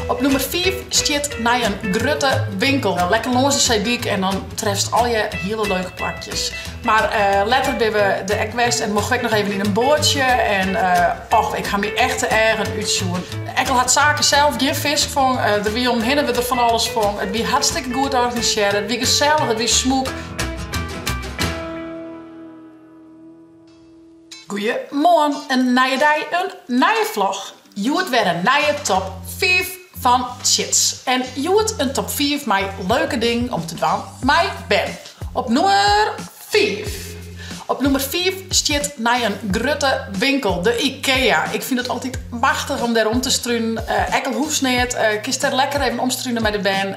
Op nummer 5 staat naar een grote winkel. Lekker langs de zeedijk en dan treft al je hele leuke plakjes. Maar later ben we de Ekwest en mocht ik nog even in een bootje. En ik ga me echt te erg uitzoeken. Ekkel had zaken zelf geen vis van. Er wie omheen we er van alles van. Het wie hartstikke goed georganiseerd. Het wie gezellig, het wie smoek. Goedemorgen, een nieuwe dag, een nieuwe vlog. Joet weer een nieuwe top 5 van Chits. En Joet een top 5 met leuke dingen om te doen. Mij ben op nummer 5. Op nummer 5 staat naar een grote winkel, de IKEA. Ik vind het altijd machtig om daar om te struinen. Ekkel hoeft niet. Kies er lekker even omstruinen met de band.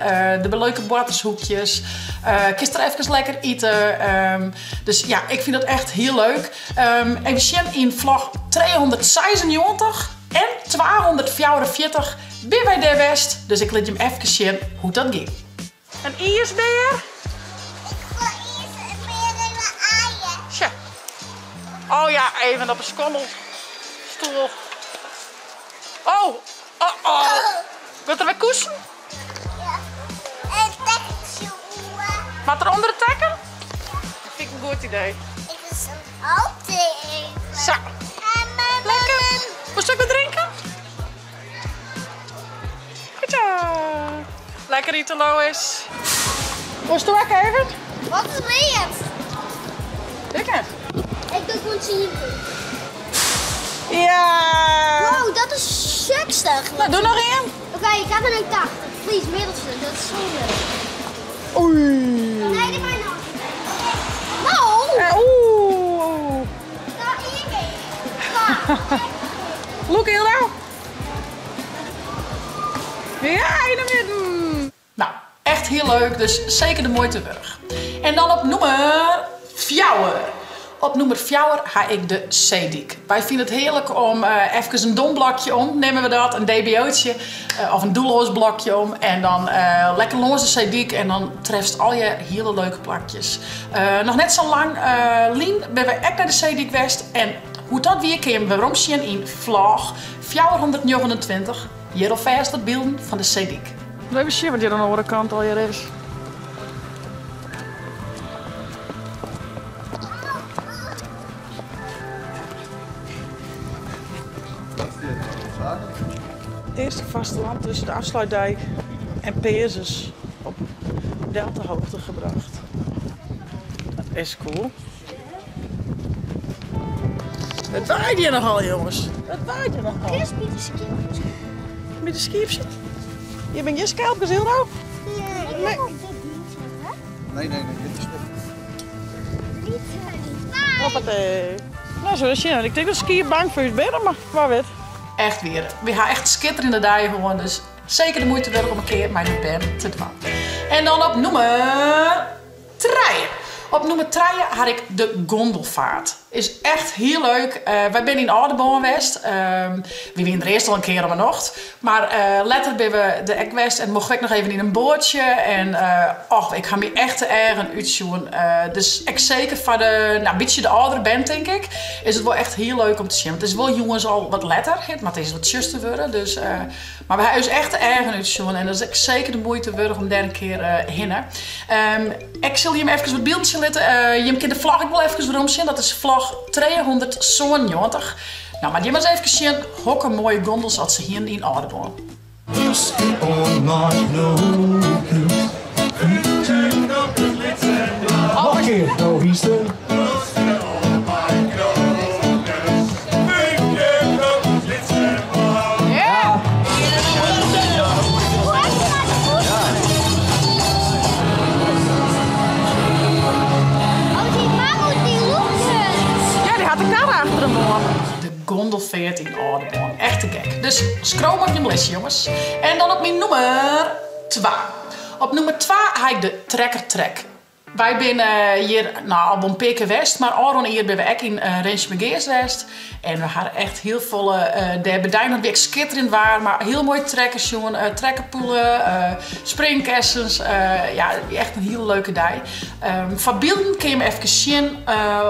De leuke botershoekjes. Kies er even lekker eten. Dus ja, ik vind het echt heel leuk. En we zien in vlog 396 en 244 ben wij daar west. Dus ik laat je hem even zien hoe dat ging. En is daar? Oh ja, even op een schommelstoel. Oh. Wilt er weer kussen? Ja. En tekentje. Wat er onder het tekken? Dat vind ik een goed idee. Ik wil zo altijd. Zo. Lekker. Moest ik wat drinken? Goed zo. Lekker eten, Lois. Moest je ook even? Wat is het? Lekker. Ik doe gewoon zien. Ja. Wow, dat is sukstig. Nou, doe nog één. Oké, ik heb er een 80. Please, middelste. Dat is zo leuk. Oei. Nee, die maar nog. Nou. Oeh. Daar hiermee. Look, Hilda. Ja, in de midden. Nou, echt heel leuk. Dus zeker de moeite waard. En dan op nummer 4. Op nummer 4 ga ik de zeedijk. Wij vinden het heerlijk om even een domblokje om. Nemen we dat, een dbo'tje of een doelhoosblokje om. En dan lekker langs de zeedijk en dan treft al je hele leuke plakjes. Nog net zo lang, Lien, ben we echt naar de zeedijk west. En hoe dat weer kun we romsien in vlog 429. Hier alvast wat beelden van de zeedijk. Even zien wat hier aan de andere kant al hier is. Het eerste vasteland tussen de afsluitdijk en Peerses op deltahoogte gebracht. Dat is cool. Het waait hier nogal, jongens. Het waait hier nogal. Eerst met de skipjes. Met de skipje? Je bent je scalpjes heel rauw? Ja, ik Nee. wil dit niet hebben. Nee, dit is Niet. Hoppatee. Nou, zo is je. Ik denk dat skiën bang voor je bent, maar waar weet. Echt weer. We gaan echt schitterende dagen gewoon. Dus zeker de moeite waard om een keer met de band te doen. En dan op nummer 3. Op nummer 3 had ik de gondelvaart. Is echt heel leuk. Wij zijn in Aardeboom West. We zijn er eerst al een keer op een nacht. Maar later ben we de Ekwest en mocht ik nog even in een bootje. En ik ga me echt te erg uitzoeken. Dus ik zeker voor de, een beetje de oudere band denk ik, is het wel echt heel leuk om te zien. Het is wel jongens al wat later, maar het is wat juster worden. Dus, maar we hebben echt te erg uitzoeken. En dat is zeker de moeite waard om daar een keer heen. Ik zal je even wat beeldjes laten. Je kunt de vlag ook wel even waarom zien. Dat is vlag 397. Nou, maar je maar eens even zien hoe mooie gondels als ze hier in Aardeboom. nog een keer. Oh, hier is de... Gondel 14 Aardeboom. Echt te gek. Dus scroll op je lijstje, jongens. En dan op mijn nummer 2. Op nummer 2 heb ik de Trekker Trek. Wij zijn hier al een paar keer west, maar Aron hier ben we ook in Rensje west. En we hadden echt heel volle de bedijnen weer schitterend waar, maar heel mooi trekkers, jongen. Trekkerpoelen, springkessens. Ja, echt een hele leuke dag. Van beelden kun je me even zien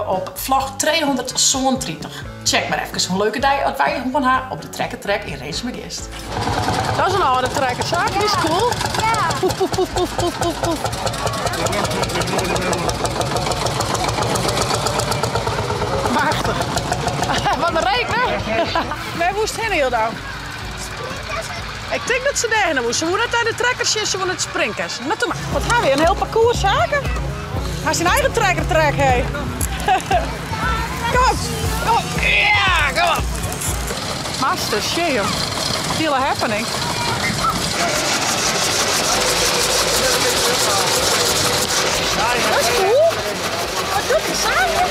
op vlog 330. Check maar even hoe leuke dag dat wij gewoon hebben op de trekkertrek in Rensje. Dat is een oude trekkerzaak, die is cool. Ja. Poef, poef, poef, poef, poef, poef, poef. Machtig. Wat een rekenen. Waar moest heen heel dan? Ik denk dat ze daarheen moesten. Ze moeten naar de trekkers en ze moeten het springkers. Nou, toen maar. Wat gaan we? Een heel parcours zaken? Hij zijn eigen trekkertrek, hé. Kom op. Kom op. Ja, kom op. Master, shame. Hele happening. Dat is cool. Wat doet hij? Zagen?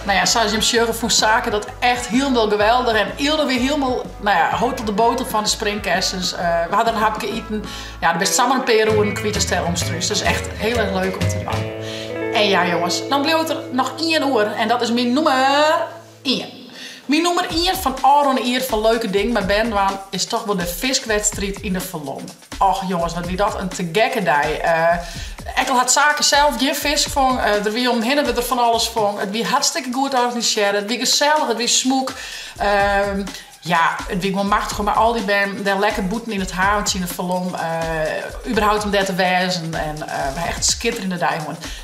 Nou ja, zoals je hem zeggen voor zaken, dat echt helemaal geweldig. En eerder weer helemaal, nou ja, hotel de boter van de springkessens. We hadden een hapje eten. Ja, er best samen een peru en kwietenstel omstruis. Dus echt heel erg leuk om te doen. En ja jongens, dan bleef er nog 1 uur en dat is mijn nummer 1. Mijn nummer 1 van Aron hier van leuke ding met Ben is toch wel de viskwedstrijd in de Verlon. Och jongens, wat wie dat een te gekke dag. Ekkel had zaken zelf geen vis gevangen. Er wie omheen we er van alles van. Het wie hartstikke goed organiseren. Het wie gezellig, het wie smoek. Ja, het wie gewoon machtig, maar al die ben daar lekker boeten in het haventje in de Verlon. Überhaupt om daar te wezen. En we echt schitterende dag.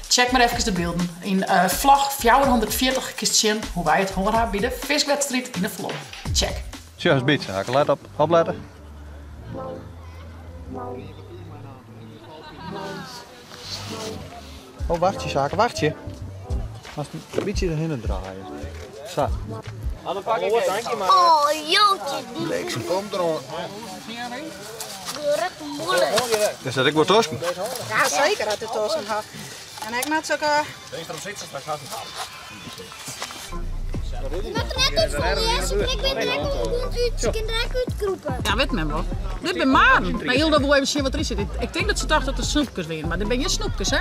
Check maar even de beelden. In vlag 440 kistje hoe wij het horen bij de viswedstrijd in de Verlon. Check. Zo, is beetje. Haken, let op. Opletten. Oh, wacht je, Zaken, wacht je. Als een beetje erheen draaien. Zo. Oh, jootje. Lekker. Komt erop. Direct een moeilijk. Dus dat ik word tossen. Ja, zeker dat het tussen had. En ik net zo. Met een net uitvallen, ja. Ze brengt weer direct een hond uit. Ze kan direct uitkroepen. Ja, weet men wel. Dit ben Maarten. Maar Hilda wil even zien wat er is. Ik denk dat ze dacht dat het snoepjes waren, maar dit ben je snoepjes, hè?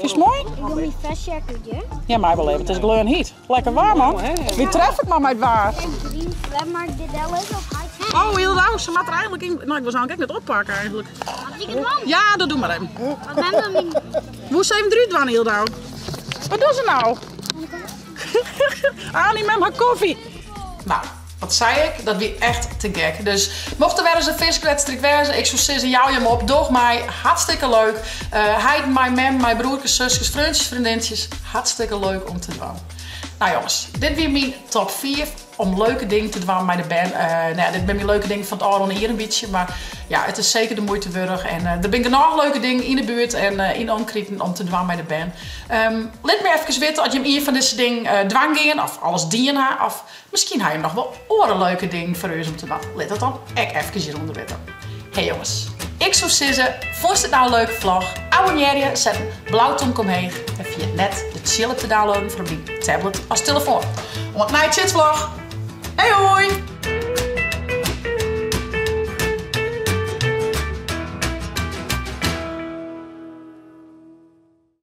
Is het mooi? Ik doe mijn vestjacket, hè. Ja, maar wel even. Het is gleur en heat. Lekker warm, man. Wie treft het maar met waar? En 3 maar dit wel is op uit. Oh, Hilda, ze mag er eigenlijk in. Nou, ik wil ze eigenlijk net oppakken, eigenlijk. Had ik het man? Ja, dat doe maar even. Wat ben je dan niet? Hoe is even eruit doen, Hilda? Wat doet ze nou? Annie met haar koffie. Nou, wat zei ik? Dat wie echt te gek. Dus mocht er wel eens een viskwedstrijd wezen, ik zou zeggen, jou je me op, doog mij. Hartstikke leuk. Hij, mijn mem, mijn broertjes, zusjes, vriendjes, vriendinnetjes. Hartstikke leuk om te doen. Nou jongens, dit weer mijn top 4 om leuke dingen te doen bij de band. Nou, dit ben mijn leuke dingen van het Aron hier een beetje, maar ja, het is zeker de moeite waard. En er zijn nog leuke dingen in de buurt en in omkrieten om te doen bij de band. Laat me even weten als je hem een van deze dingen dwang ging, of alles dienen, of misschien heb je nog wel andere leuke dingen voor u om te doen. Let dat dan even hieronder weten. Hey jongens, ik zou zeggen, vond je het nou een leuke vlog? Abonneer je, zet een blauwtonk omheen en via het net de chillen te downloaden voor die tablet als telefoon. Want night vlog. Hey hoi!